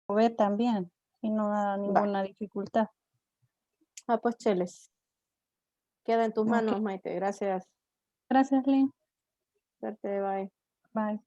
ve también y no da ninguna dificultad. Ah, pues cheles. Queda en tus manos, Ok. Maite. Gracias. Gracias, Lynn. Suerte, bye. Bye.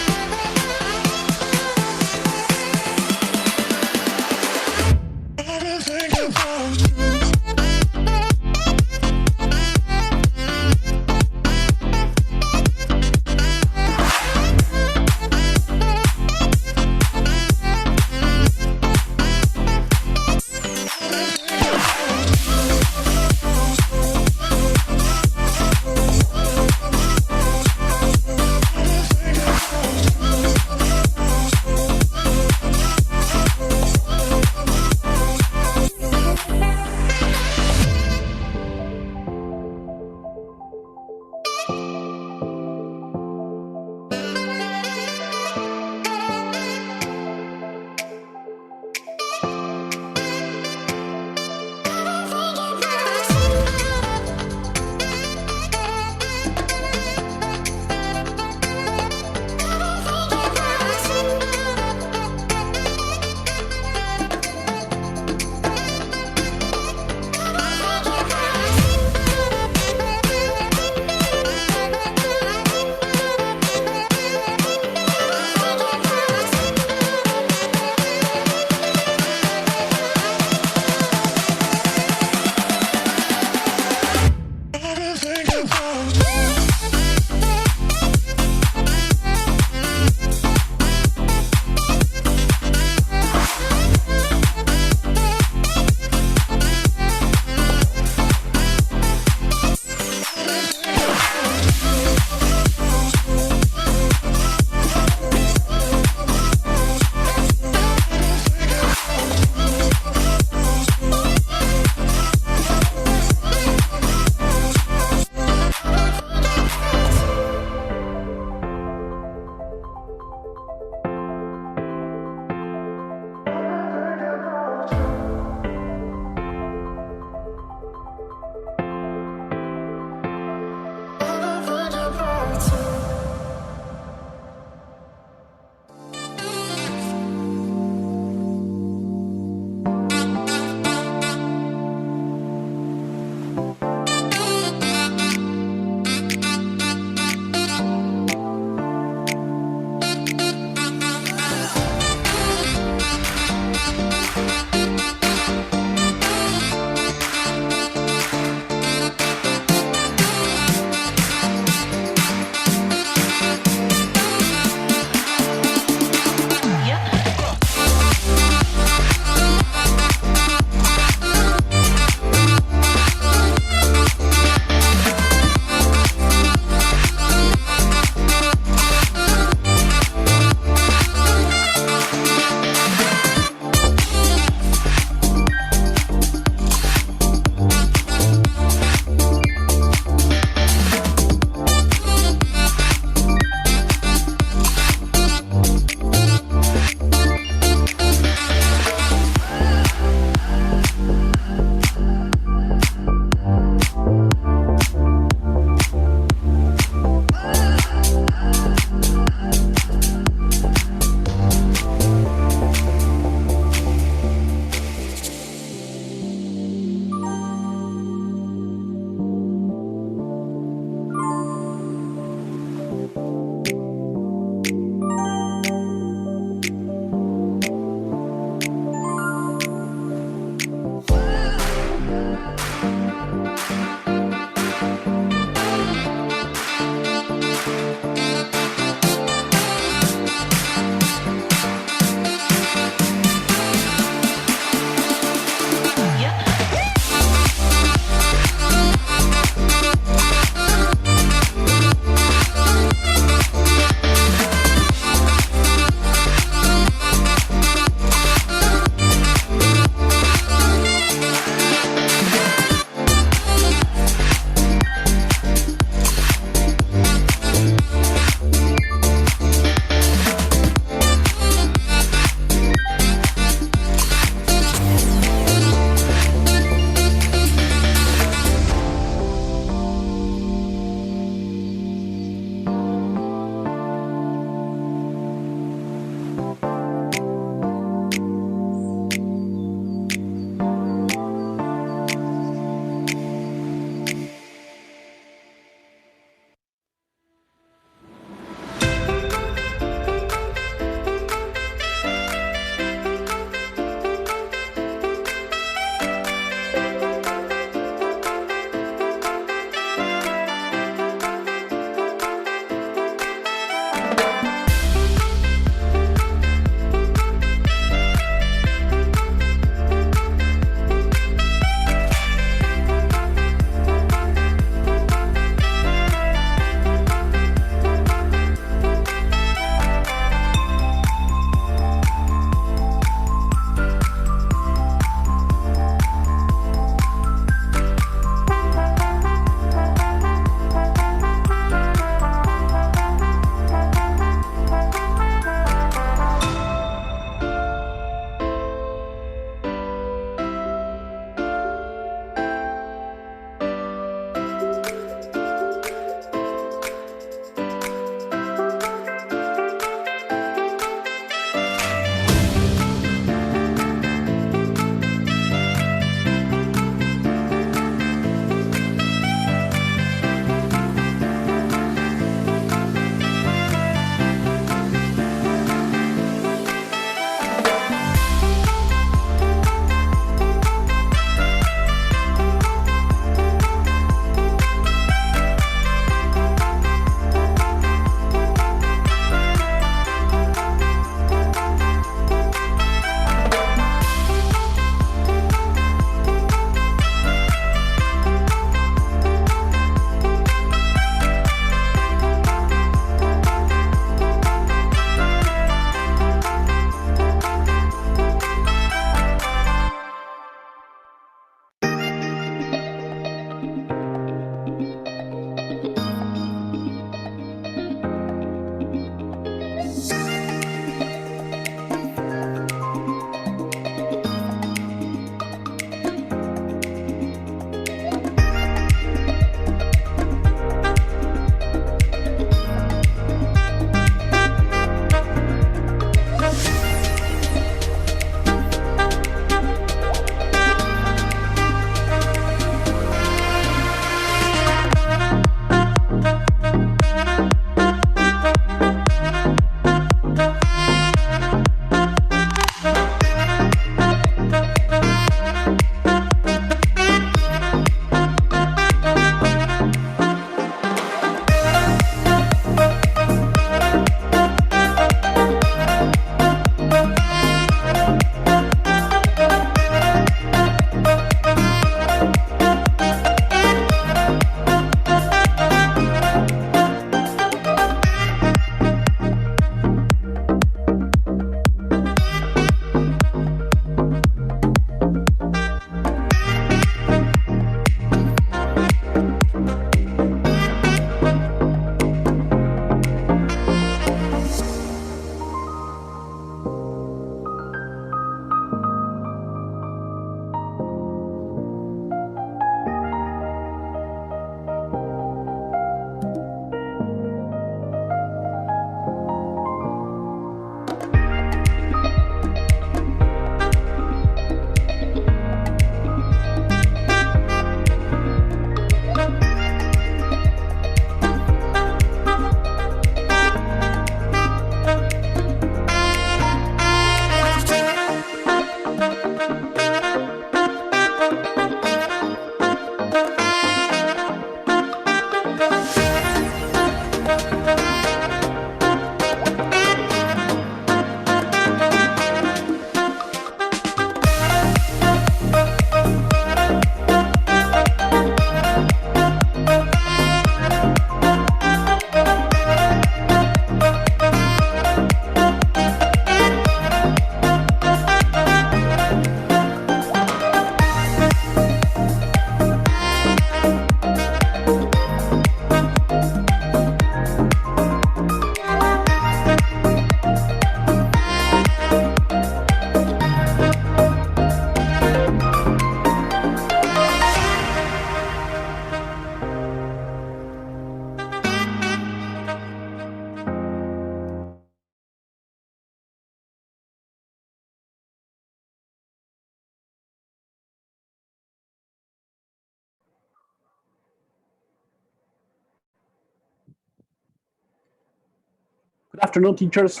Good afternoon, teachers.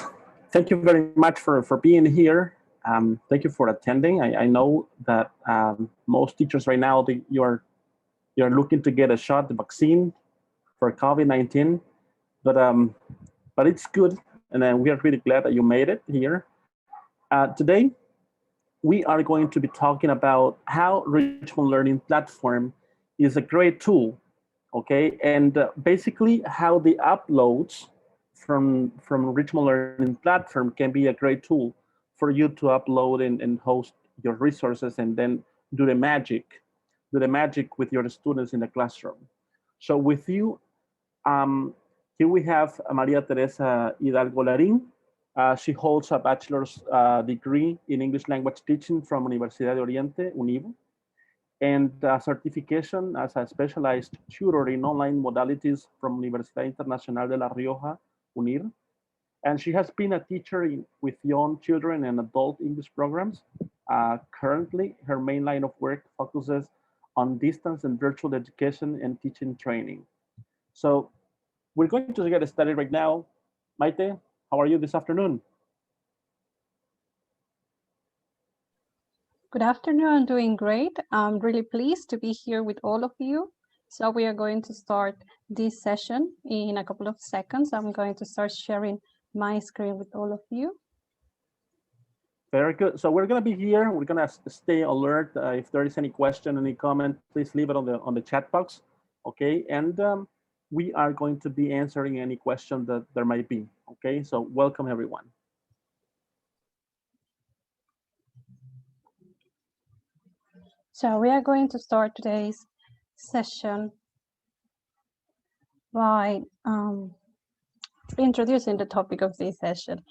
Thank you very much for being here. Thank you for attending. I know that most teachers right now, you're looking to get a shot, the vaccine for COVID-19, but it's good, and we are really glad that you made it here. Today, we are going to be talking about how Richmond Learning Platform is a great tool, okay? And basically how the uploads from Richmond Learning Platform can be a great tool for you to upload and host your resources and then do the magic with your students in the classroom. So with you, here we have María Teresa Hidalgo. She holds a bachelor's degree in English language teaching from Universidad de Oriente, UNIVO, and a certification as a specialized tutor in online modalities from Universidad Internacional de La Rioja, UNIR. And she has been a teacher with young children and adult English programs. Currently, her main line of work focuses on distance and virtual education and teaching training. So we're going to get started right now. Maite, how are you this afternoon? Good afternoon, doing great. I'm really pleased to be here with all of you. So we are going to start this session in a couple of seconds. I'm going to start sharing my screen with all of you. Very good. So we're going to be here. We're going to stay alert. If there is any question, any comment, please leave it on the chat box. Okay. And we are going to be answering any question that there might be. Okay. So welcome, everyone. So we are going to start today's session by introducing the topic of this session.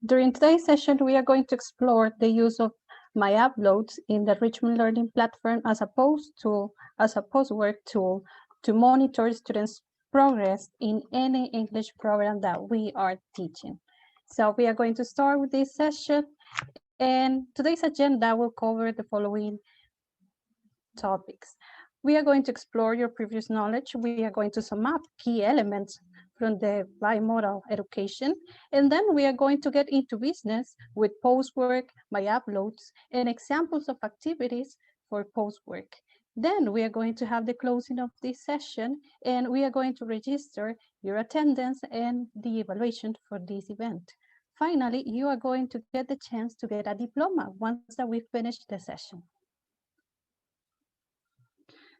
During today's session, we are going to explore the use of my uploads in the Richmond Learning Platform as a postwork tool to monitor students' progress in any English program that we are teaching. So we are going to start with this session, and today's agenda will cover the following topics. We are going to explore your previous knowledge. We are going to sum up key elements from the Bimodal Education, and then we are going to get into business with postwork, my uploads, and examples of activities for postwork. Then we are going to have the closing of this session, and we are going to register your attendance and the evaluation for this event. Finally, you are going to get the chance to get a diploma once that we finish the session.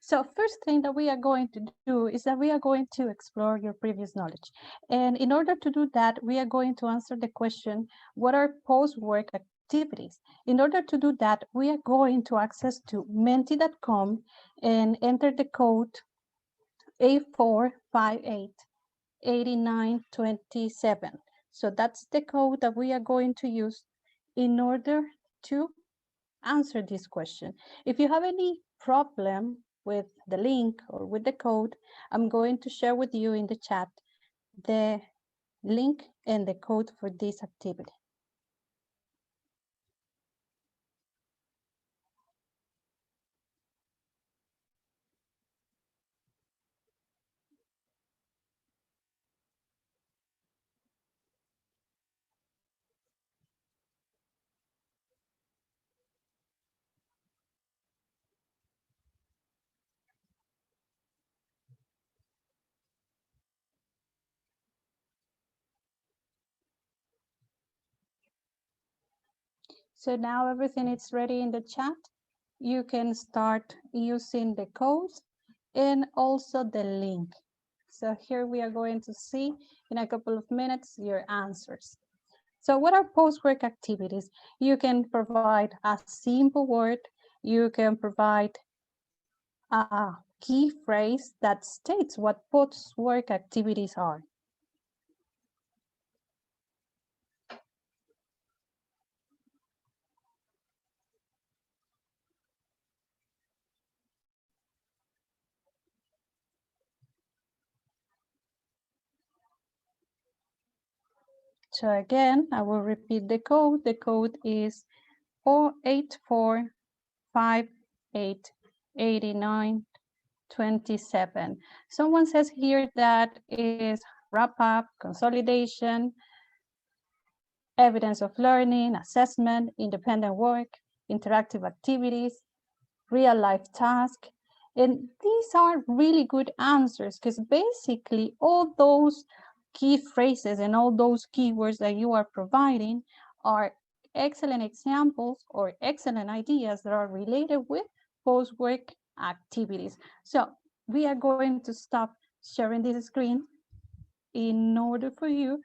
So first thing that we are going to do is that we are going to explore your previous knowledge. And in order to do that, we are going to answer the question, what are post-work activities? In order to do that, we are going to access to menti.com and enter the code A4588927. So that's the code that we are going to use in order to answer this question. If you have any problem with the link or with the code, I'm going to share with you in the chat the link and the code for this activity. So now everything is ready in the chat. You can start using the code and also the link. So here we are going to see in a couple of minutes your answers. So what are post-work activities? You can provide a simple word. You can provide a key phrase that states what post-work activities are. So again, I will repeat the code. The code is 484588927. Someone says here that is wrap up, consolidation, evidence of learning, assessment, independent work, interactive activities, real life task. And these are really good answers because basically all those key phrases and all those keywords that you are providing are excellent examples or excellent ideas that are related with post-work activities. So we are going to stop sharing this screen in order for you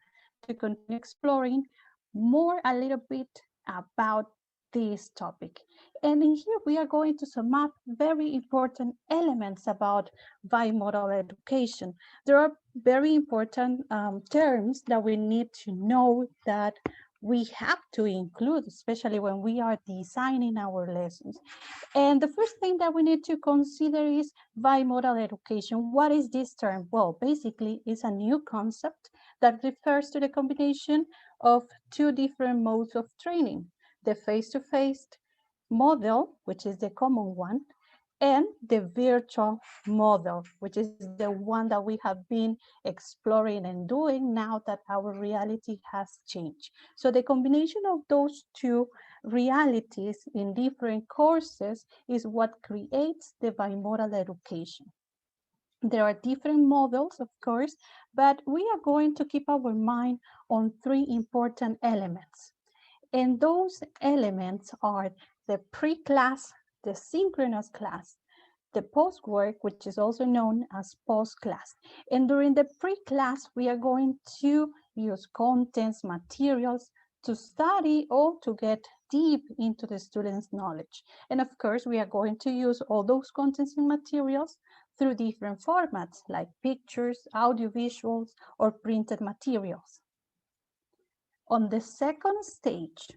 to continue exploring more a little bit about this topic. And in here we are going to sum up very important elements about bimodal education. There are very important terms that we need to know that we have to include, especially when we are designing our lessons. And the first thing that we need to consider is bimodal education. What is this term? Well, basically, it's a new concept that refers to the combination of two different modes of training, the face-to-face model, which is the common one, and the virtual model, which is the one that we have been exploring and doing now that our reality has changed. So the combination of those two realities in different courses is what creates the bimodal education. There are different models, of course, but we are going to keep our mind on three important elements. And those elements are the pre-class, the synchronous class, the post-work, which is also known as post-class. And during the pre-class, we are going to use contents, materials to study or to get deep into the student's knowledge. And of course, we are going to use all those contents and materials through different formats like pictures, audiovisuals, or printed materials. On the second stage,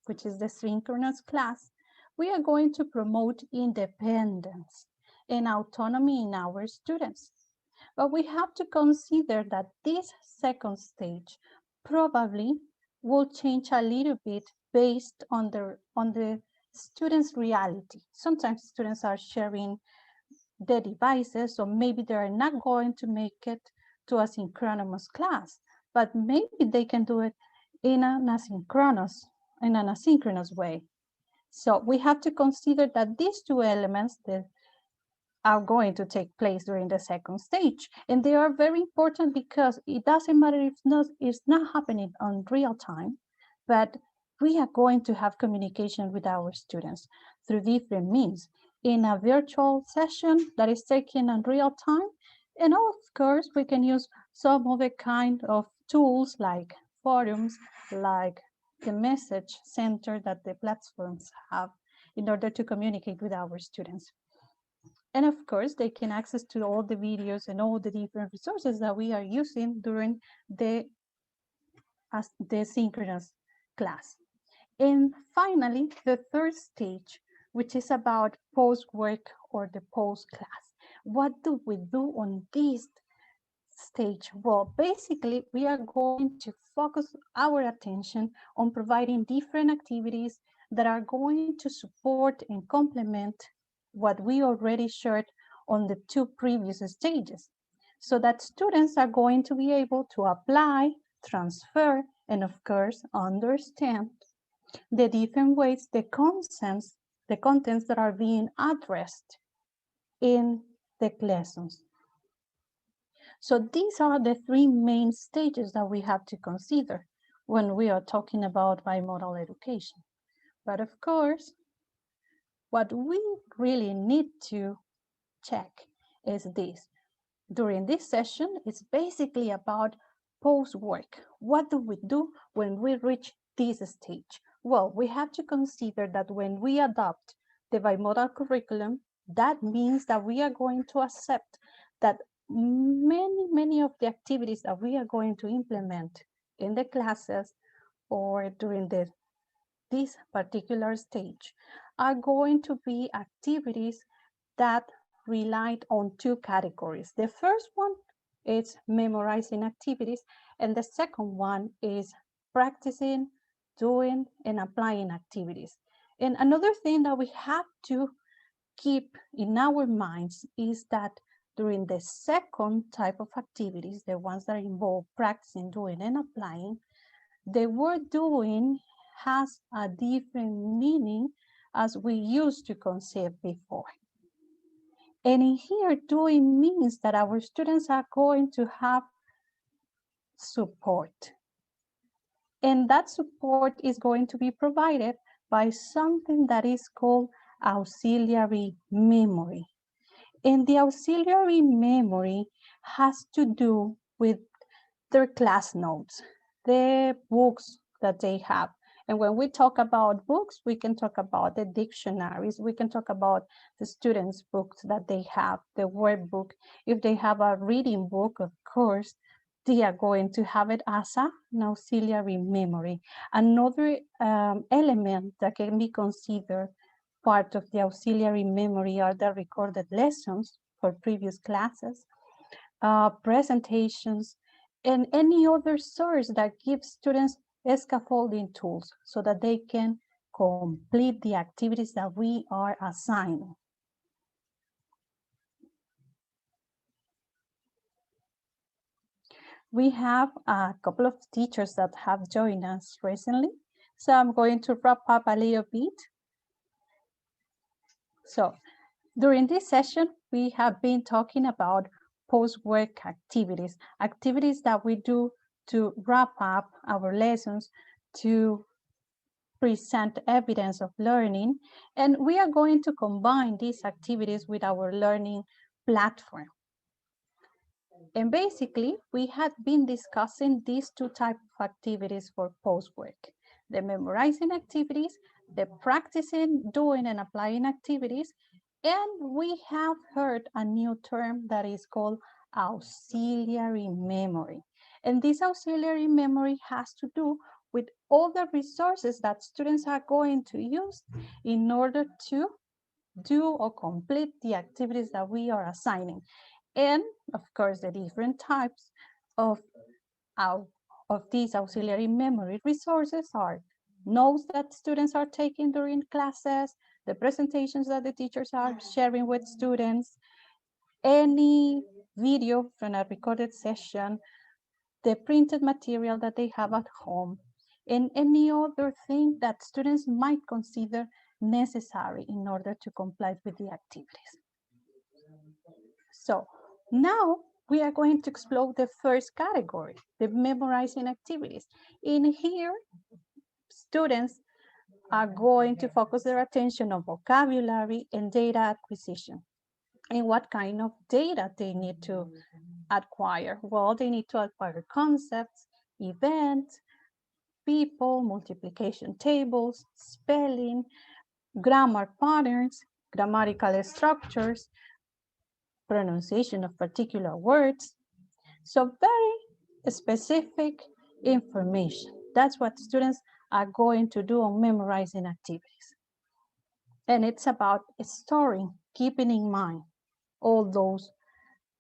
which is the synchronous class, we are going to promote independence and autonomy in our students. But we have to consider that this second stage probably will change a little bit based on the students' reality. Sometimes students are sharing the devices, so maybe they are not going to make it to a synchronous class, but maybe they can do it in an asynchronous way. So we have to consider that these two elements that are going to take place during the second stage. And they are very important because it doesn't matter if it's not happening on real time, but we are going to have communication with our students through different means in a virtual session that is taken in real time. And of course, we can use some other kind of tools like forums, like the message center that the platforms have in order to communicate with our students. And of course, they can access to all the videos and all the different resources that we are using during the synchronous class. And finally, the third stage, which is about post-work or the post-class. What do we do on this stage? Well, basically, we are going to focus our attention on providing different activities that are going to support and complement what we already shared on the two previous stages, so that students are going to be able to apply, transfer, and of course, understand the different ways the contents that are being addressed in the lessons. So these are the three main stages that we have to consider when we are talking about bimodal education. But of course, what we really need to check is this. During this session, it's basically about post-work. What do we do when we reach this stage? Well, we have to consider that when we adopt the bimodal curriculum, that means that we are going to accept that many of the activities that we are going to implement in the classes or during this particular stage are going to be activities that relied on two categories. The first one is memorizing activities, and the second one is practicing, doing, and applying activities. And another thing that we have to keep in our minds is that during the second type of activities, the ones that involve practicing, doing, and applying, the word doing has a different meaning as we used to conceive before. And in here, doing means that our students are going to have support. And that support is going to be provided by something that is called auxiliary memory. And the auxiliary memory has to do with their class notes, the books that they have. And when we talk about books, we can talk about the dictionaries, we can talk about the students' books that they have, the word book. If they have a reading book, of course, they are going to have it as an auxiliary memory. Another element that can be considered part of the auxiliary memory are the recorded lessons for previous classes, presentations, and any other source that gives students scaffolding tools so that they can complete the activities that we are assigning. We have a couple of teachers that have joined us recently, so I'm going to wrap up a little bit. So during this session, we have been talking about post-work activities, activities that we do to wrap up our lessons, to present evidence of learning, and we are going to combine these activities with our learning platform. And basically, we had been discussing these two types of activities for post-work, the memorizing activities, the practicing, doing, and applying activities, and we have heard a new term that is called auxiliary memory. And this auxiliary memory has to do with all the resources that students are going to use in order to do or complete the activities that we are assigning. And of course, the different types of these auxiliary memory resources are notes that students are taking during classes, the presentations that the teachers are sharing with students, any video from a recorded session, the printed material that they have at home, and any other thing that students might consider necessary in order to comply with the activities. So now we are going to explore the first category, the memorizing activities. In here, students are going to focus their attention on vocabulary and data acquisition. And what kind of data they need to acquire? Well, they need to acquire concepts, events, people, multiplication tables, spelling, grammar patterns, grammatical structures, pronunciation of particular words. So very specific information. That's what students are going to do on memorizing activities. And it's about storing, keeping in mind all those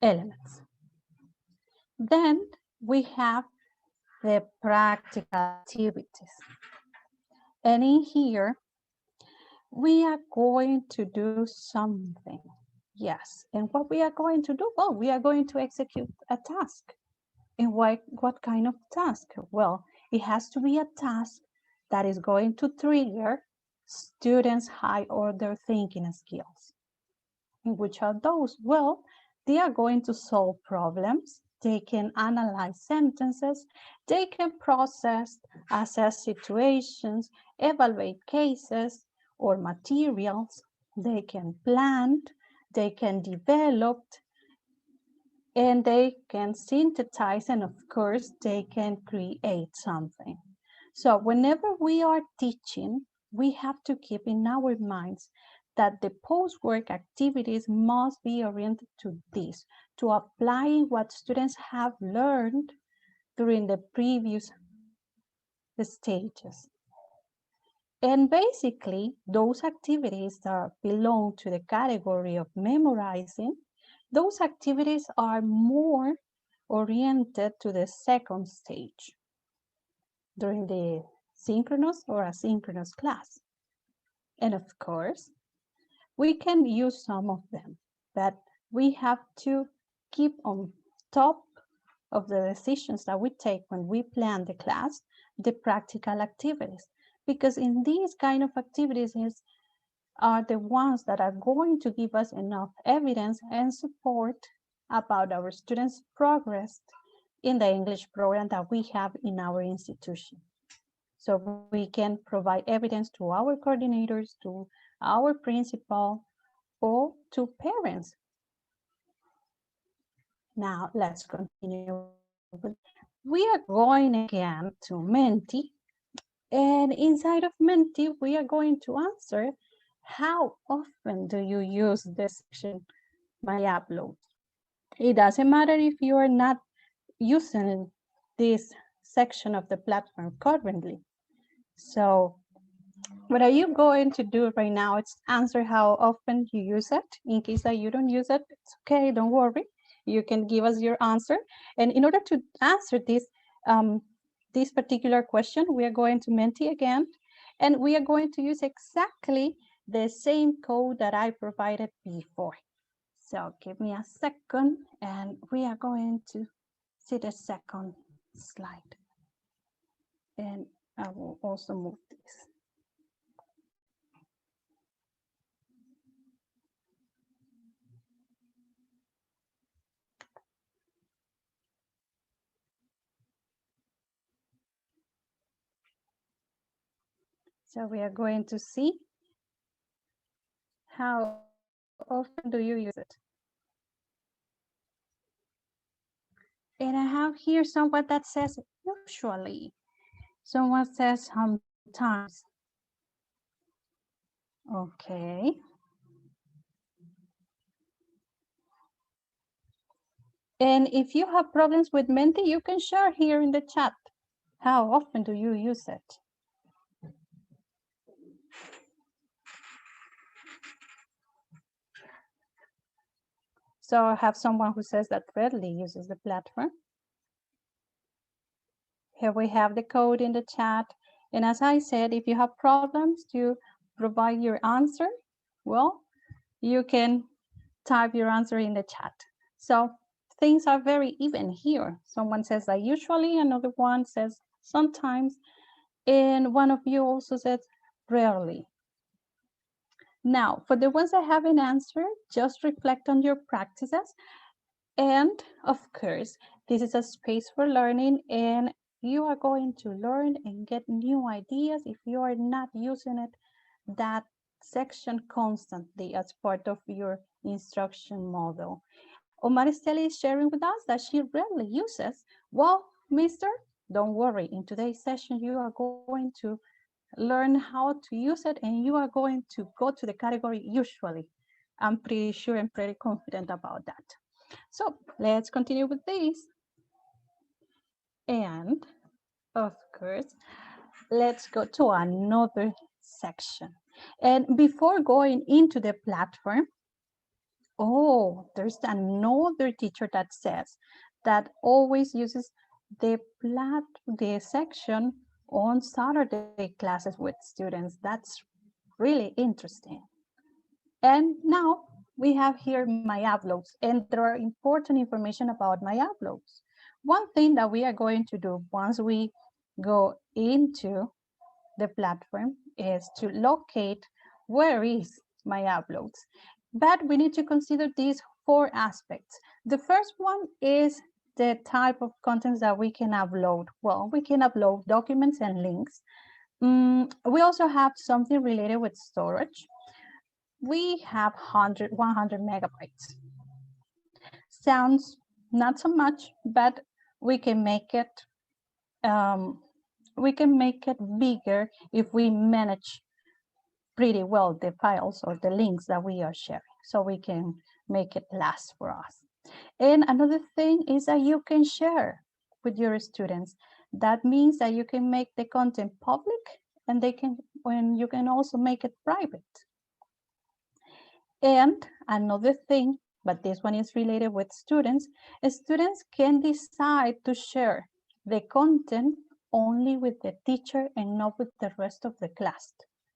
elements. Then we have the practical activities. And in here, we are going to do something. Yes, and what we are going to do? Well, we are going to execute a task. And what kind of task? Well, it has to be a task that is going to trigger students' high order thinking skills. And which are those? Well, they are going to solve problems, they can analyze sentences, they can process, assess situations, evaluate cases or materials, they can plan, they can develop, and they can synthesize, and of course, they can create something. So whenever we are teaching, we have to keep in our minds that the post-work activities must be oriented to this, to applying what students have learned during the previous stages. And basically, those activities that belong to the category of memorizing, those activities are more oriented to the second stage during the synchronous or asynchronous class. And of course, we can use some of them, but we have to keep on top of the decisions that we take when we plan the class, the practical activities, because in these kind of activities are the ones that are going to give us enough evidence and support about our students' progress in the English program that we have in our institution. So we can provide evidence to our coordinators, to our principal, or to parents. Now let's continue. We are going again to Menti, and inside of Menti, we are going to answer how often do you use this section, my upload? It doesn't matter if you are not using this section of the platform currently. So what are you going to do right now? It's answer how often you use it. In case that you don't use it, it's okay, don't worry. You can give us your answer. And in order to answer this particular question, we are going to Menti again, and we are going to use exactly the same code that I provided before. So give me a second, and we are going to see the second slide. And I will also move this. So we are going to see how often do you use it. And I have here someone that says usually. Someone says sometimes. Okay. And if you have problems with Menti, you can share here in the chat. How often do you use it? So I have someone who says that rarely uses the platform. Here we have the code in the chat. And as I said, if you have problems to provide your answer, well, you can type your answer in the chat. So things are very even here. Someone says that usually, another one says sometimes, and one of you also says rarely. Now, for the ones that haven't answered, just reflect on your practices. And of course, this is a space for learning, and you are going to learn and get new ideas if you are not using it, that section constantly as part of your instruction model. Omar Esteli is sharing with us that she rarely uses. Well, mister, don't worry. In today's session, you are going to learn how to use it, and you are going to go to the category usually. I'm pretty sure and pretty confident about that. So let's continue with this. And of course, let's go to another section. And before going into the platform, oh, there's another teacher that says that always uses the section on Saturday classes with students. That's really interesting. And now we have here my uploads, and there are important information about my uploads. One thing that we are going to do once we go into the platform is to locate where is my uploads. But we need to consider these 4 aspects. The first one is the type of contents that we can upload? Well, we can upload documents and links. We also have something related with storage. We have 100 megabytes. Sounds not so much, but we can make it bigger if we manage pretty well the files or the links that we are sharing, so we can make it last for us. And another thing is that you can share with your students. That means that you can make the content public, and you can also make it private. And another thing, but this one is related with students can decide to share the content only with the teacher and not with the rest of the class.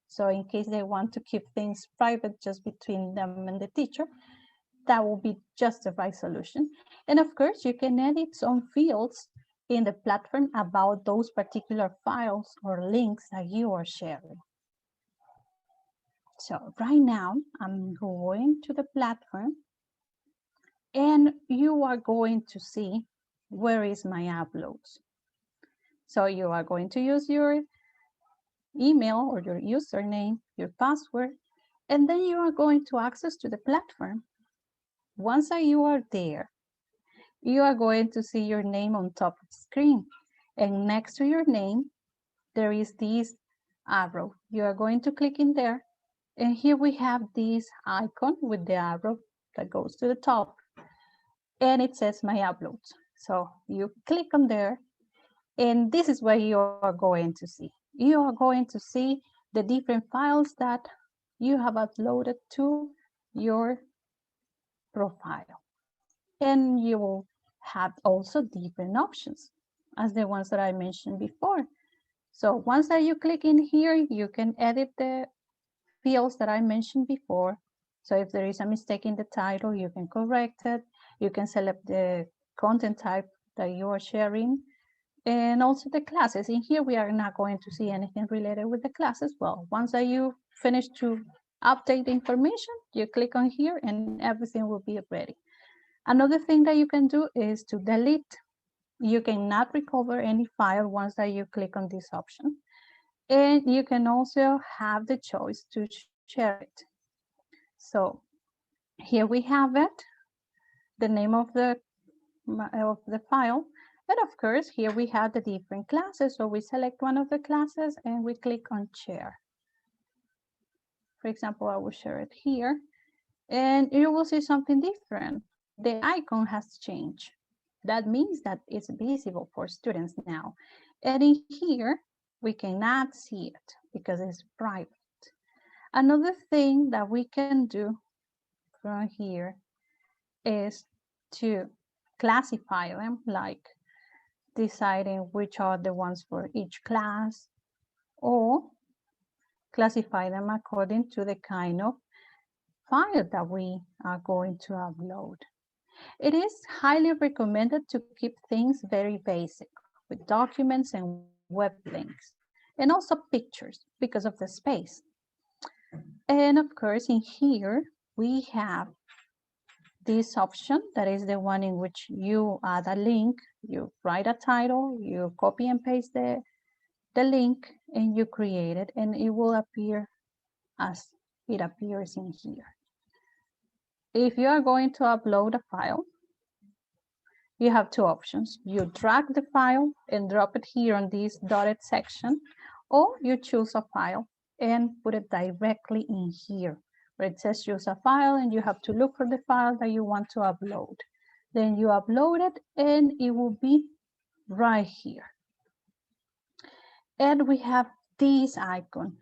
So in case they want to keep things private just between them and the teacher, that will be just the right solution. And of course, you can edit some fields in the platform about those particular files or links that you are sharing. So right now, I'm going to the platform, and you are going to see where is my uploads. So you are going to use your email or your username, your password, and then you are going to access to the platform. Once that you are there, you are going to see your name on top of the screen. And next to your name, there is this arrow. You are going to click in there. And here we have this icon with the arrow that goes to the top. And it says My Uploads. So you click on there. And this is what you are going to see. You are going to see the different files that you have uploaded to your profile. And you will have also different options as the ones that I mentioned before. So once that you click in here, you can edit the fields that I mentioned before. So if there is a mistake in the title, you can correct it. You can select the content type that you are sharing, and also the classes. In here, we are not going to see anything related with the classes. Well, once that you finish to update the information, you click on here and everything will be ready. Another thing that you can do is to delete. You cannot recover any file once that you click on this option. And you can also have the choice to share it. So here we have it, the name of the file. And of course, here we have the different classes. So we select one of the classes and we click on share. For example, I will share it here. And you will see something different. The icon has changed. That means that it's visible for students now. And in here, we cannot see it because it's private. Another thing that we can do from here is to classify them, like deciding which are the ones for each class, or classify them according to the kind of file that we are going to upload. It is highly recommended to keep things very basic with documents and web links, and also pictures because of the space. And of course, in here, we have this option that is the one in which you add a link, you write a title, you copy and paste the link, and you create it, and it will appear as it appears in here. If you are going to upload a file, you have two options. You drag the file and drop it here on this dotted section, or you choose a file and put it directly in here where it says choose a file, and you have to look for the file that you want to upload. Then you upload it and it will be right here. And we have this icon,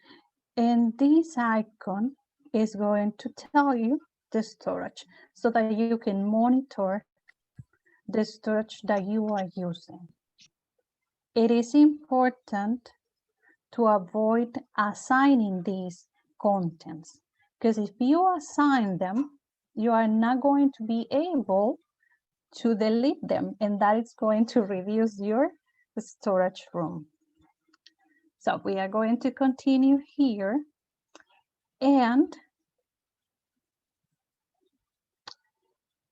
and this icon is going to tell you the storage so that you can monitor the storage that you are using. It is important to avoid assigning these contents, because if you assign them, you are not going to be able to delete them, and that is going to reduce your storage room. So we are going to continue here, and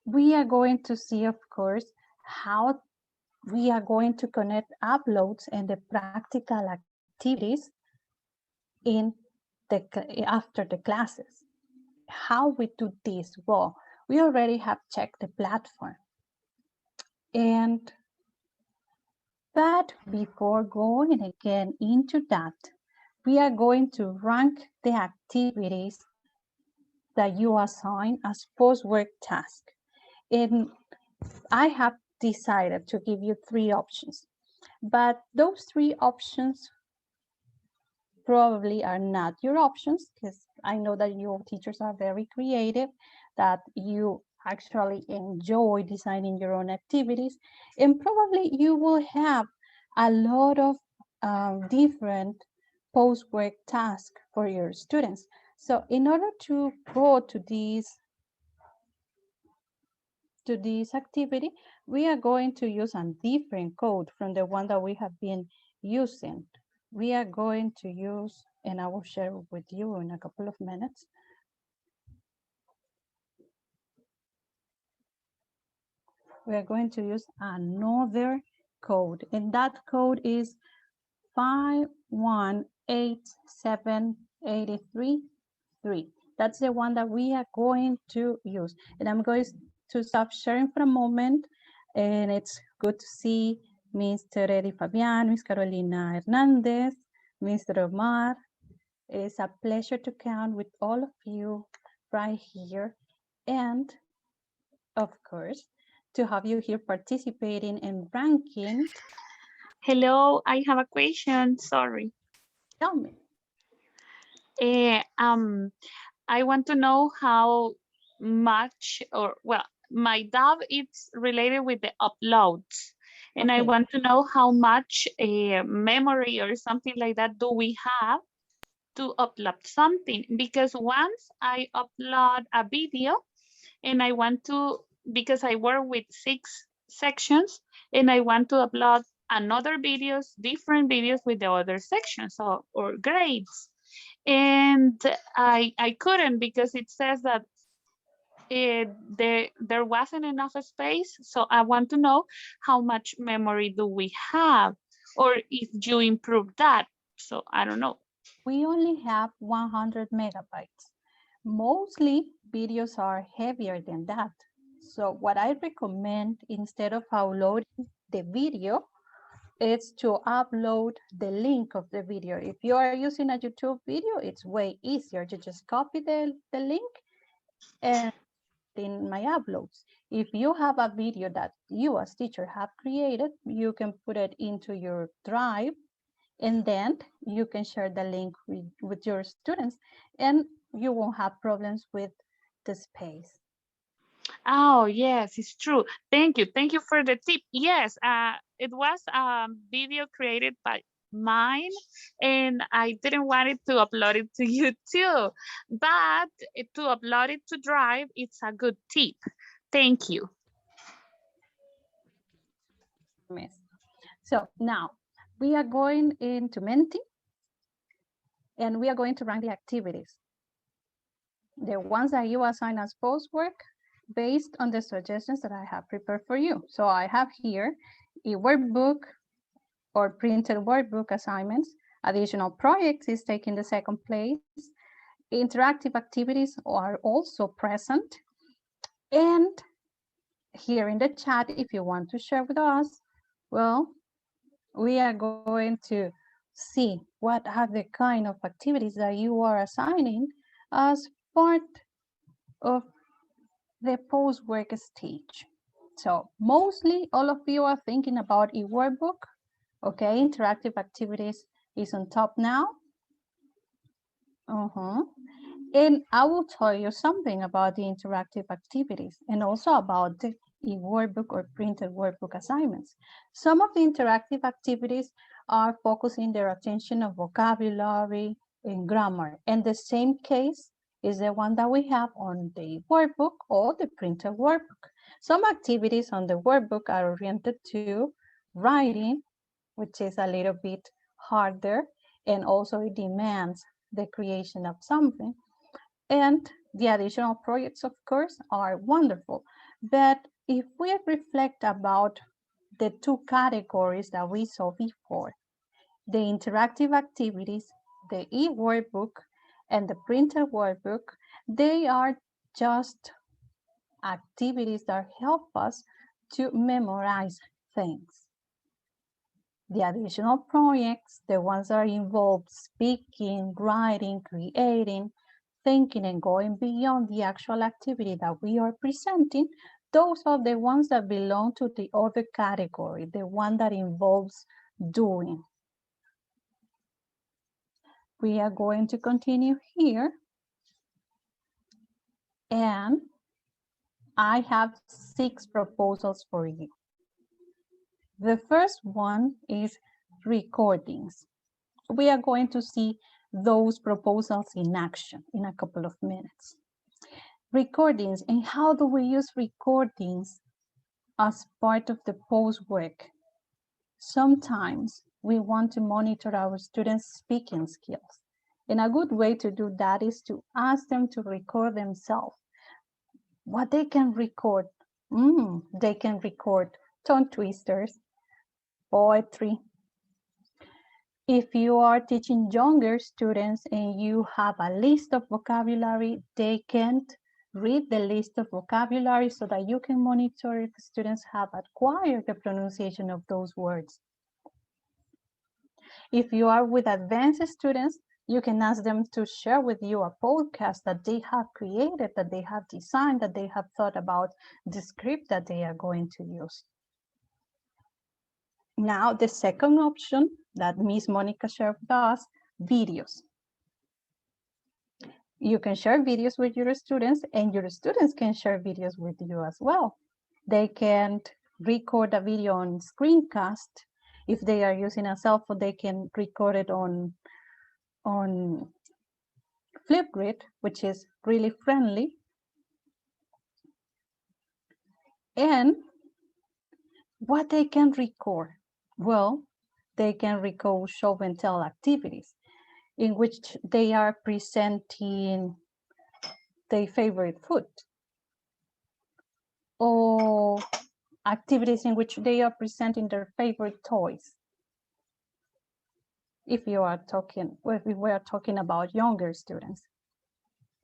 we are going to see, of course, how we are going to connect uploads and the practical activities in the after the classes. How we do this? Well, we already have checked the platform. But before going again into that, we are going to rank the activities that you assign as post-work task. And I have decided to give you 3 options, but those 3 options probably are not your options, because I know that you teachers are very creative, that you actually enjoy designing your own activities, and probably you will have a lot of different post-work tasks for your students. So in order to go to this activity, we are going to use a different code from the one that we have been using. We are going to use, and I will share with you in a couple of minutes. We are going to use another code, and that code is 5187833. That's the one that we are going to use. And I'm going to stop sharing for a moment. And it's good to see Mr. Eddie Fabian, Ms. Carolina Hernandez, Mr. Omar. It is a pleasure to count with all of you right here. And of course, to have you here participating and ranking. Hello, I have a question. Sorry. Tell me. I want to know how much, or well, my doubt is related with the uploads, and I Okay. want to know how much memory or something like that do we have to upload something, because once I upload a video and I want to, because I work with 6 sections and I want to upload another videos, different videos with the other sections or grades. And I couldn't, because it says that there wasn't enough space. So I want to know how much memory do we have, or if you improve that. So I don't know. We only have 100 megabytes. Mostly videos are heavier than that. So what I recommend, instead of uploading the video, is to upload the link of the video. If you are using a YouTube video, it's way easier to just copy the link and in my uploads. If you have a video that you as teacher have created, you can put it into your drive, and then you can share the link with your students, and you won't have problems with the space. Oh, yes, it's true. Thank you. Thank you for the tip. Yes, it was a video created by mine, and I didn't want it to upload it to YouTube, but to upload it to Drive, it's a good tip. Thank you. So now we are going into Menti, and we are going to rank the activities, the ones that you assign as post-work, based on the suggestions that I have prepared for you. So I have here a workbook or printed workbook assignments. Additional projects is taking the 2nd place. Interactive activities are also present. And here in the chat, if you want to share with us, well, we are going to see what are the kind of activities that you are assigning as part of the post-work stage. So mostly all of you are thinking about a workbook. Okay, interactive activities is on top now. And I will tell you something about the interactive activities and also about the e-workbook or printed workbook assignments. Some of the interactive activities are focusing their attention on vocabulary and grammar. And the same case is the one that we have on the workbook or the printed workbook. Some activities on the workbook are oriented to writing, which is a little bit harder, and also it demands the creation of something. And The additional projects, of course, are wonderful, but if we reflect about the two categories that we saw before, the interactive activities, the e-workbook, and the printed workbook, they are just activities that help us to memorize things. The additional projects, the ones that involve speaking, writing, creating, thinking, and going beyond the actual activity that we are presenting, those are the ones that belong to the other category, the one that involves doing. We are going to continue here. And I have 6 proposals for you. The first one is recordings. We are going to see those proposals in action in a couple of minutes. Recordings, and how do we use recordings as part of the post-work? Sometimes we want to monitor our students' speaking skills. And a good way to do that is to ask them to record themselves. What they can record? They can record tongue twisters, poetry. If you are teaching younger students and you have a list of vocabulary, they can't read the list of vocabulary so that you can monitor if the students have acquired the pronunciation of those words. If you are with advanced students, you can ask them to share with you a podcast that they have created, that they have designed, that they have thought about the script that they are going to use. Now, the second option that Miss Monica shared with us, videos. You can share videos with your students, and your students can share videos with you as well. They can record a video on screencast. If they are using a cell phone, they can record it on Flipgrid, which is really friendly. And what they can record? Well, they can record show and tell activities in which they are presenting their favorite food, or activities in which they are presenting their favorite toys. If we are talking about younger students.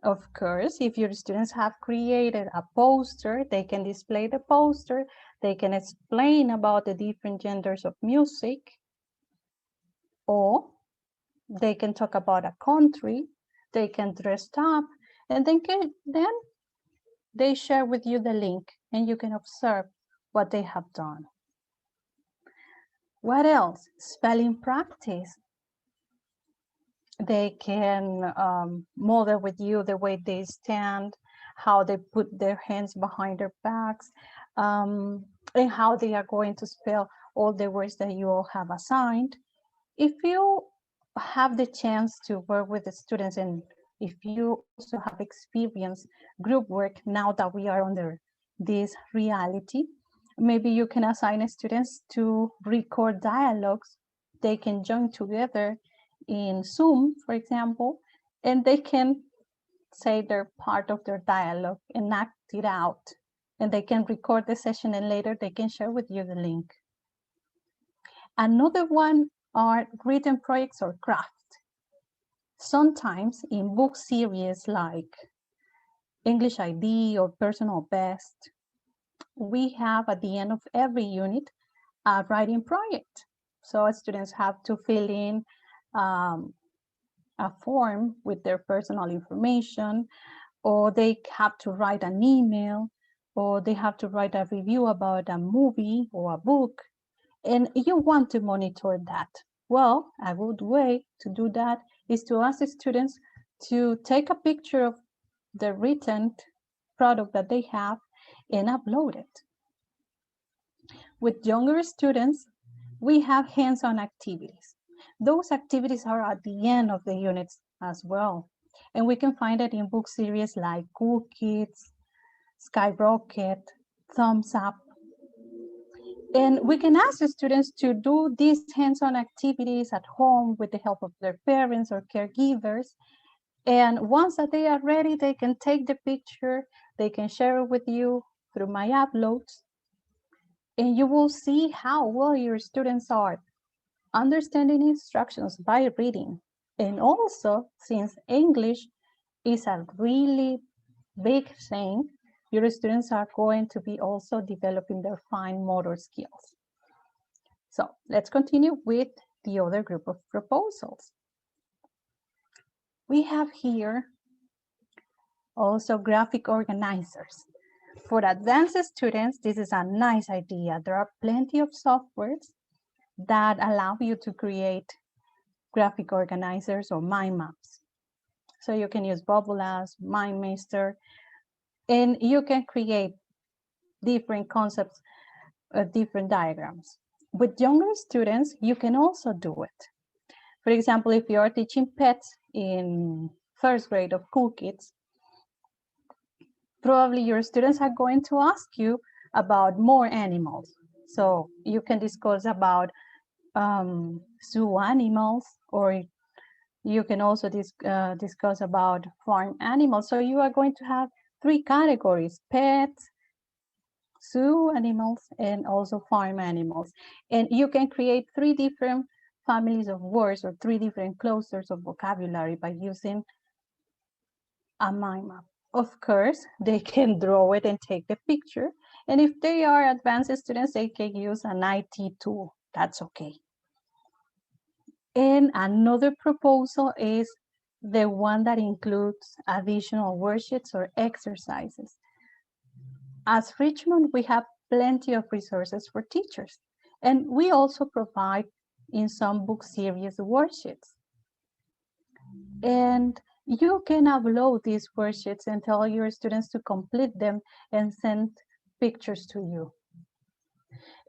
Of course, if your students have created a poster, they can display the poster, they can explain about the different genders of music, or they can talk about a country, they can dress up, and then they share with you the link and you can observe what they have done. What else? Spelling practice. They can model with you the way they stand, how they put their hands behind their backs, and how they are going to spell all the words that you all have assigned. If you have the chance to work with the students, and if you also have experienced group work now that we are under this reality, maybe you can assign students to record dialogues. They can join together in Zoom, for example, and they can say their part of their dialogue and act it out. And they can record the session and later they can share with you the link. Another one are written projects or crafts. Sometimes in book series like English ID or Personal Best, we have at the end of every unit a writing project. So students have to fill in a form with their personal information, or they have to write an email, or they have to write a review about a movie or a book, and you want to monitor that. Well, a good way to do that is to ask the students to take a picture of the written product that they have and upload it. With younger students, we have hands-on activities. Those activities are at the end of the units as well. And we can find it in book series like Cool Kids, Skyrocket, Thumbs Up. And we can ask the students to do these hands-on activities at home with the help of their parents or caregivers. And once that they are ready, they can take the picture, they can share it with you through my uploads, and you will see how well your students are understanding instructions by reading. And also, since English is a really big thing, your students are going to be also developing their fine motor skills. So let's continue with the other group of proposals. We have here also graphic organizers. For advanced students, this is a nice idea. There are plenty of softwares that allow you to create graphic organizers or mind maps. So you can use Bubbles, MindMaster, and you can create different concepts, different diagrams. With younger students, you can also do it. For example, if you're teaching pets in first grade of Cool Kids, probably your students are going to ask you about more animals. So you can discuss about zoo animals, or you can also discuss about farm animals. So you are going to have 3 categories: pets, zoo animals, and also farm animals. And you can create 3 different families of words or 3 different clusters of vocabulary by using a mind map. Of course, they can draw it and take the picture. And if they are advanced students, they can use an IT tool. That's okay. And another proposal is the one that includes additional worksheets or exercises. As Richmond, we have plenty of resources for teachers, and we also provide in some book series worksheets. And you can upload these worksheets and tell your students to complete them and send pictures to you.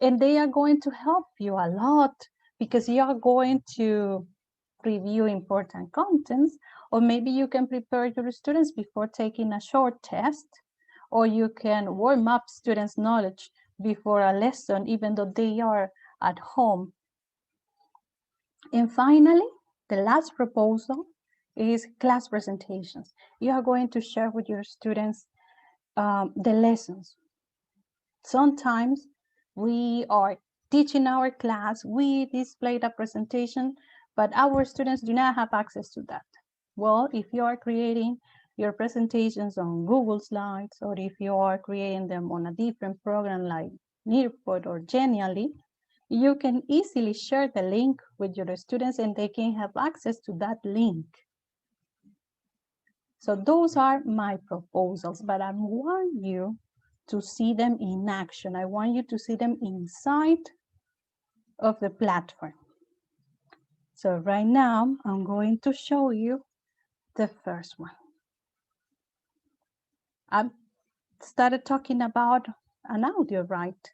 And they are going to help you a lot because you are going to review important contents, or maybe you can prepare your students before taking a short test, or you can warm up students' knowledge before a lesson, even though they are at home. And finally, the last proposal is class presentations. You are going to share with your students the lessons. Sometimes we are teaching our class, we display the presentation, but our students do not have access to that. Well, if you are creating your presentations on Google Slides, or if you are creating them on a different program like Nearpod or Genially, you can easily share the link with your students and they can have access to that link. So those are my proposals, but I want you to see them in action. I want you to see them inside of the platform. So right now, I'm going to show you the first one. I started talking about an audio, right?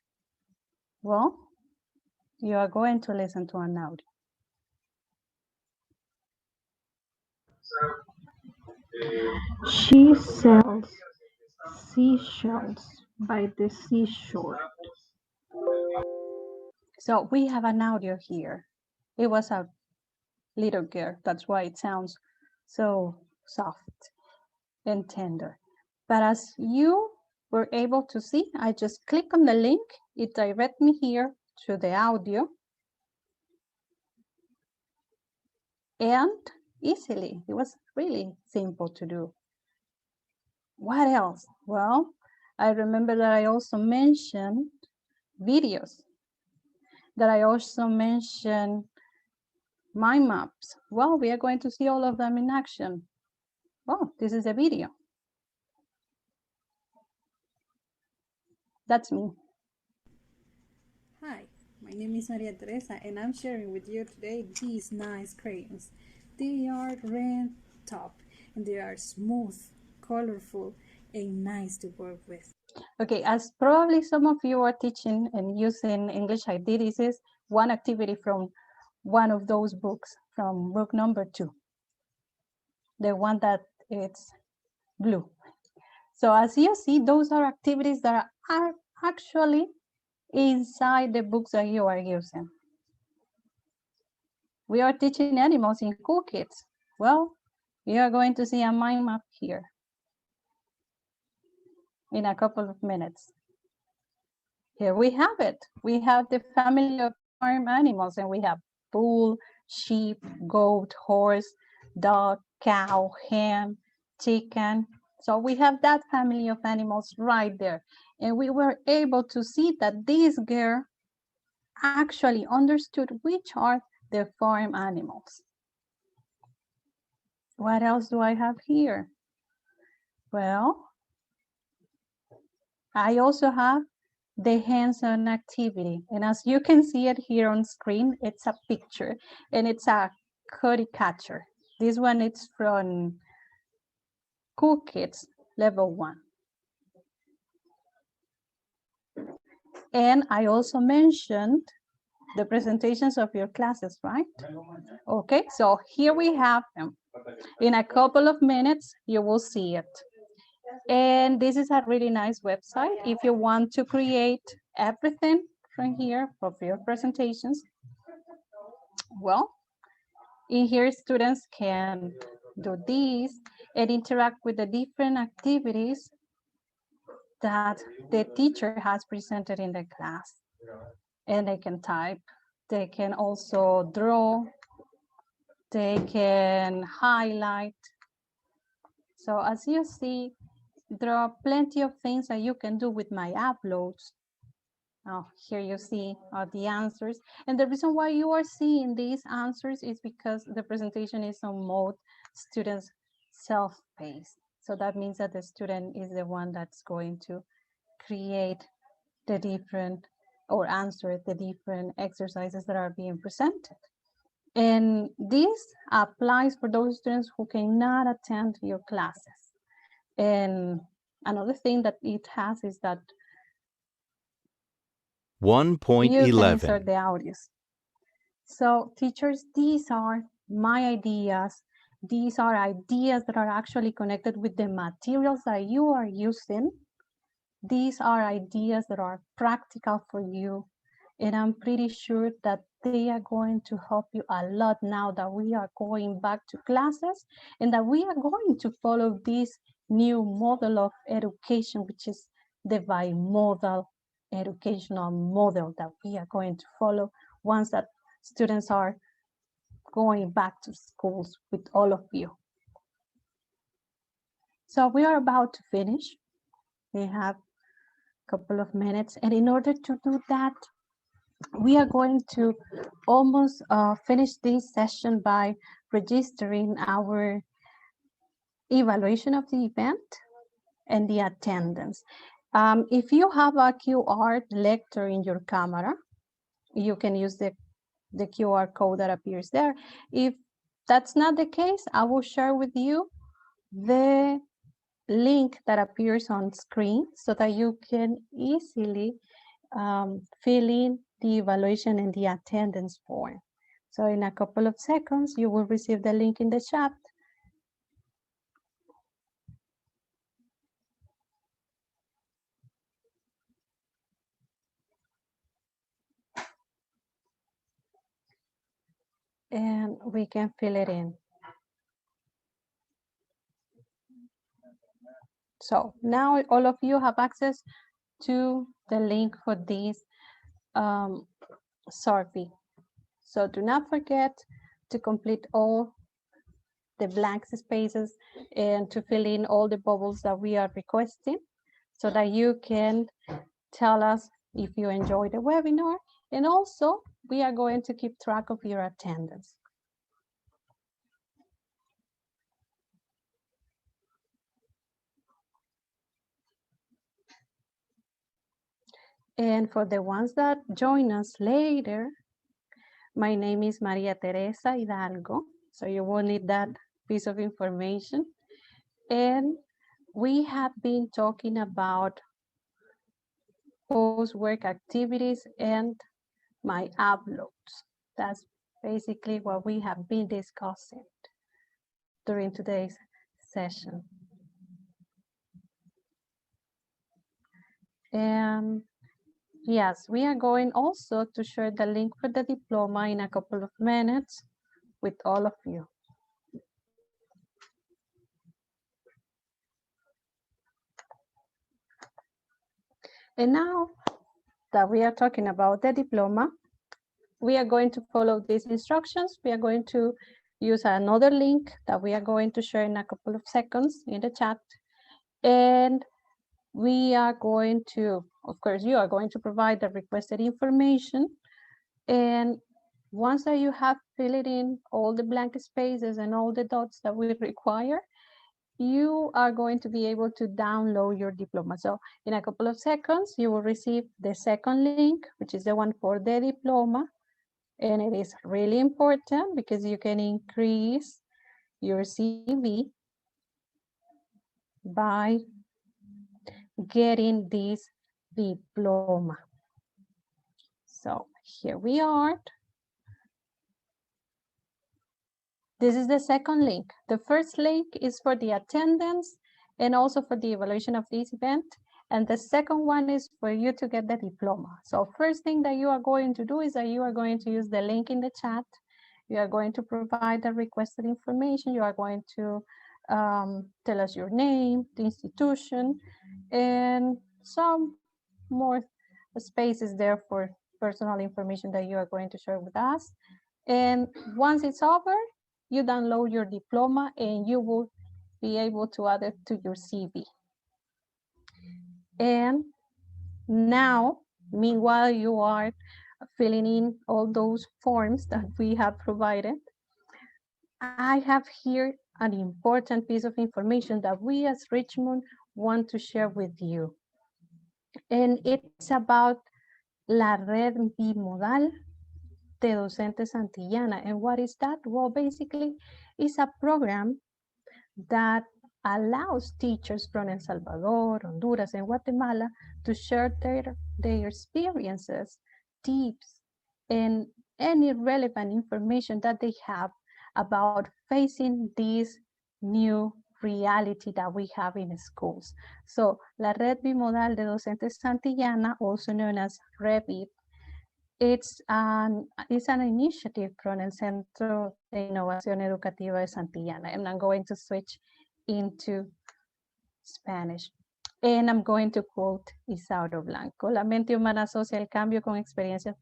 Well, you are going to listen to an audio. She sells seashells by the seashore. So we have an audio here. It was a little girl, that's why it sounds so soft and tender. But as you were able to see, I just click on the link, it directs me here to the audio, and easily, it was really simple to do. What else? Well, I remember that I also mentioned videos, that I also mentioned mind maps. Well, we are going to see all of them in action. Oh, this is a video. That's me. Hi, my name is María Teresa and I'm sharing with you today these nice crayons. They are red top and they are smooth, colorful, and nice to work with. Okay, as probably some of you are teaching and using English ID, this is one activity from one of those books, from book number 2, the one that it's blue. So as you see, those are activities that are actually inside the books that you are using. We are teaching animals in Cool Kids. Well, You are going to see a mind map here in a couple of minutes. Here we have it. We have the family of farm animals, and we have bull, sheep, goat, horse, dog, cow, hen, chicken. So we have that family of animals right there. And we were able to see that this girl actually understood which are the farm animals. What else do I have here? Well, I also have the hands-on activity. And as you can see it here on screen, it's a picture and it's a caricature. This one is from Cool Kids Level 1. And I also mentioned the presentations of your classes, right? Okay, so here we have them. In a couple of minutes, you will see it. And this is a really nice website. If you want to create everything from here for your presentations, well, in here students can do this and interact with the different activities that the teacher has presented in the class. And they can type, they can also draw, they can highlight. So as you see, there are plenty of things that you can do with my uploads. Now, here you see the answers. And the reason why you are seeing these answers is because the presentation is on mode students self-paced. So that means that the student is the one that's going to create the different or answer the different exercises that are being presented. And this applies for those students who cannot attend your classes. And another thing that it has is that you can insert the audios. So teachers, these are my ideas. These are ideas that are actually connected with the materials that you are using. These are ideas that are practical for you. And I'm pretty sure that they are going to help you a lot now that we are going back to classes and that we are going to follow this new model of education, which is the bimodal educational model that we are going to follow once that students are going back to schools with all of you. So we are about to finish. We have a couple of minutes, and in order to do that, we are going to almost finish this session by registering our evaluation of the event and the attendance. If you have a QR lector in your camera, you can use the QR code that appears there. If that's not the case, I will share with you the link that appears on screen so that you can easily fill in the evaluation and the attendance form. So in a couple of seconds, you will receive the link in the chat. And we can fill it in. So now all of you have access to the link for this survey. So do not forget to complete all the blank spaces and to fill in all the bubbles that we are requesting so that you can tell us if you enjoyed the webinar. And also, we are going to keep track of your attendance. And for the ones that join us later, my name is María Teresa Hidalgo, so you will need that piece of information. And we have been talking about post-work activities and my uploads. That's basically what we have been discussing during today's session. And yes, we are going also to share the link for the diploma in a couple of minutes with all of you. And now that we are talking about the diploma, we are going to follow these instructions. We are going to use another link that we are going to share in a couple of seconds in the chat. And we are going to, of course, you are going to provide the requested information. And once that you have filled in all the blank spaces and all the dots that we require, you are going to be able to download your diploma. So in a couple of seconds, you will receive the second link, which is the one for the diploma. And it is really important because you can increase your CV by getting this diploma. So here we are. This is the second link. The first link is for the attendance and also for the evaluation of this event. And the second one is for you to get the diploma. So first thing that you are going to do is that you are going to use the link in the chat. You are going to provide the requested information. You are going to tell us your name, the institution, and some more spaces there for personal information that you are going to share with us. And once it's over, you download your diploma and you will be able to add it to your CV. And now, meanwhile, you are filling in all those forms that we have provided, I have here an important piece of information that we as Richmond want to share with you. And it's about la red bimodal de docentes Santillana. And what is that? Well, basically, it's a program that allows teachers from El Salvador, Honduras, and Guatemala to share their experiences, tips, and any relevant information that they have about facing this new reality that we have in schools. So, la Red Bimodal de Docentes Santillana, also known as REBID, it's an initiative from el Centro de Innovación Educativa de Santillana. And I'm going to switch into Spanish. And I'm going to quote Isauro Blanco. La mente humana asocia el cambio con experiencias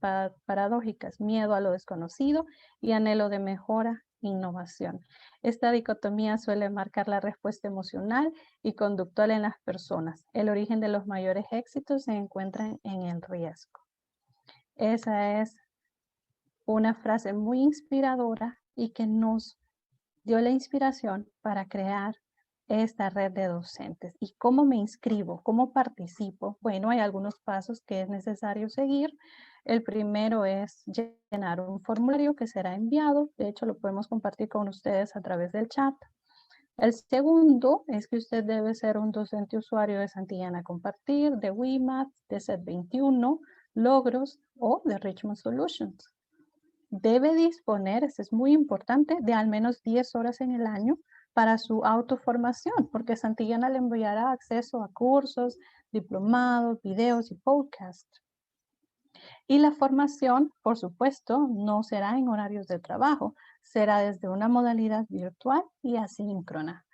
paradójicas, miedo a lo desconocido y anhelo de mejora, innovación. Esta dicotomía suele marcar la respuesta emocional y conductual en las personas. El origen de los mayores éxitos se encuentra en el riesgo. Esa es una frase muy inspiradora y que nos dio la inspiración para crear esta red de docentes. ¿Y cómo me inscribo? ¿Cómo participo? Bueno, hay algunos pasos que es necesario seguir. El primero es llenar un formulario que será enviado. De hecho, lo podemos compartir con ustedes a través del chat. El segundo es que usted debe ser un docente usuario de Santillana Compartir, de WIMAT, de SET21, Logros o de Richmond Solutions. Debe disponer, esto es muy importante, de al menos 10 horas en el año para su autoformación, porque Santillana le enviará acceso a cursos, diplomados, videos y podcasts. Y la formación, por supuesto, no será en horarios de trabajo, será desde una modalidad virtual y asíncrona.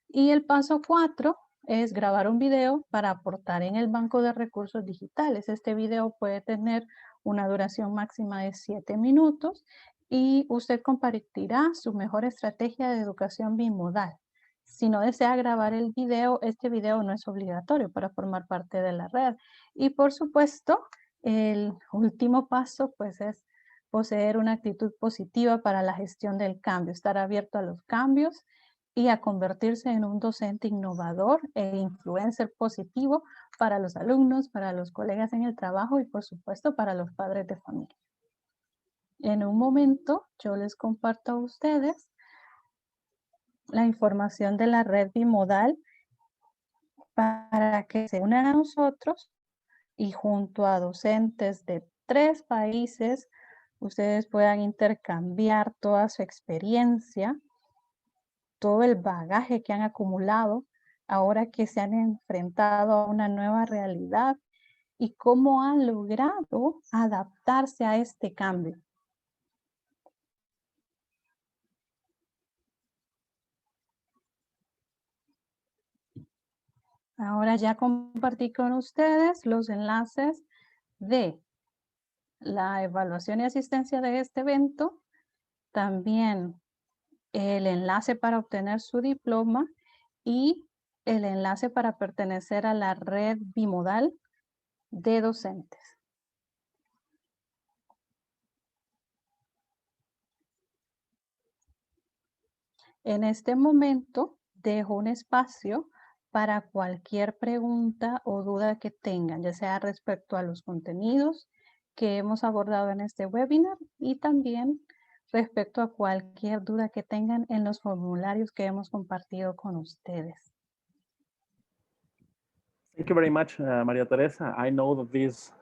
Y el paso 4 es grabar un video para aportar en el banco de recursos digitales. Este video puede tener una duración máxima de 7 minutos y usted compartirá su mejor estrategia de educación bimodal. Si no desea grabar el video, este video no es obligatorio para formar parte de la red. Y por supuesto, el último paso pues es poseer una actitud positiva para la gestión del cambio, estar abierto a los cambios y a convertirse en un docente innovador e influencer positivo para los alumnos, para los colegas en el trabajo y por supuesto para los padres de familia. En un momento yo les comparto a ustedes la información de la red bimodal para que se unan a nosotros y junto a docentes de 3 países ustedes puedan intercambiar toda su experiencia, todo el bagaje que han acumulado ahora que se han enfrentado a una nueva realidad y cómo han logrado adaptarse a este cambio. Ahora ya compartí con ustedes los enlaces de la evaluación y asistencia de este evento, también el enlace para obtener su diploma y el enlace para pertenecer a la red bimodal de docentes. En este momento dejo un espacio para cualquier pregunta o duda que tengan, ya sea respecto a los contenidos que hemos abordado en este webinar y también respecto a cualquier duda que tengan en los formularios que hemos compartido con ustedes. Thank you very much, Maria Teresa. I know that this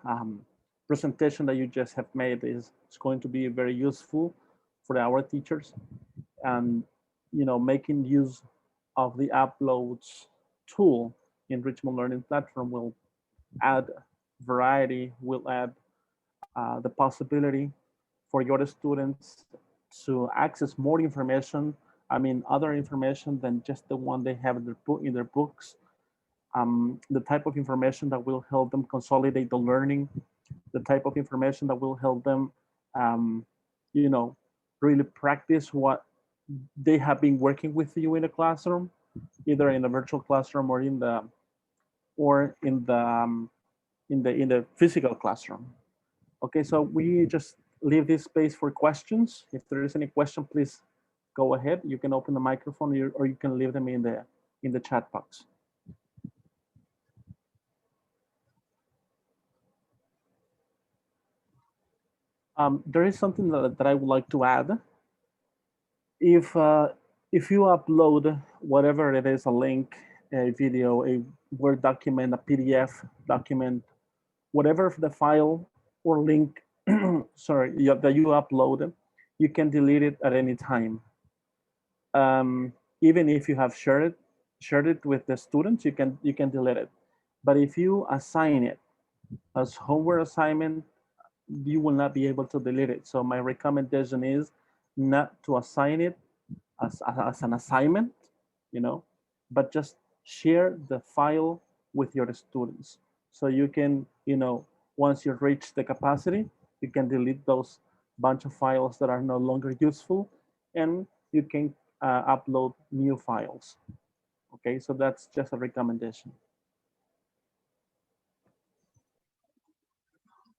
presentation that you just have made is going to be very useful for our teachers, and making use of the uploads tool in Richmond Learning Platform will add variety, will add the possibility for your students to access more information. I mean, other information than just the one they have in their books. The type of information that will help them consolidate the learning, the type of information that will help them, really practice what they have been working with you in a classroom, either in a virtual classroom or in the physical classroom. Okay, so we just leave this space for questions. If there is any question, please go ahead. You can open the microphone or you can leave them in the chat box. There is something that I would like to add. If you upload whatever it is, a link, a video, a Word document, a PDF document, whatever the file or link, sorry, that you upload, you can delete it at any time. Even if you have shared it with the students, you can delete it. But if you assign it as homework assignment, you will not be able to delete it. So my recommendation is not to assign it as an assignment, but just share the file with your students. So you can, once you reach the capacity, you can delete those bunch of files that are no longer useful, and you can upload new files. Okay, so that's just a recommendation.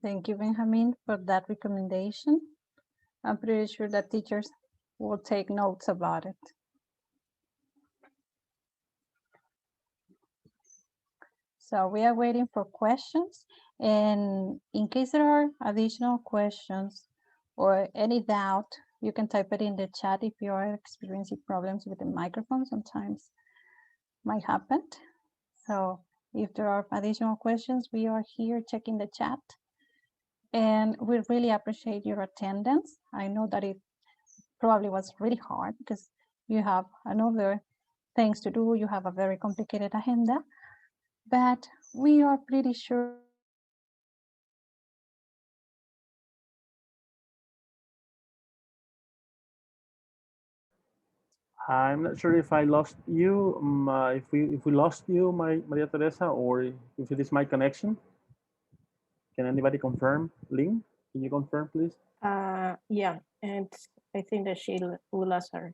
Thank you, Benjamin, for that recommendation. I'm pretty sure that teachers will take notes about it. So we are waiting for questions. And in case there are additional questions or any doubt, you can type it in the chat if you are experiencing problems with the microphone. Sometimes might happen. So if there are additional questions, we are here checking the chat. And we really appreciate your attendance. I know that it probably was really hard because you have another things to do. You have a very complicated agenda, but we are pretty sure I'm not sure if I lost you, if we lost you, Maria Teresa, or if it is my connection. Can anybody confirm? Lynn, can you confirm, please? Yeah, and I think that we lost her.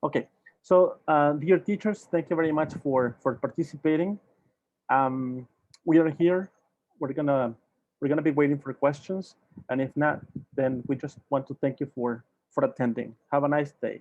Okay, so dear teachers, thank you very much for participating. We are here. We're gonna be waiting for questions, and if not, then we just want to thank you for attending. Have a nice day.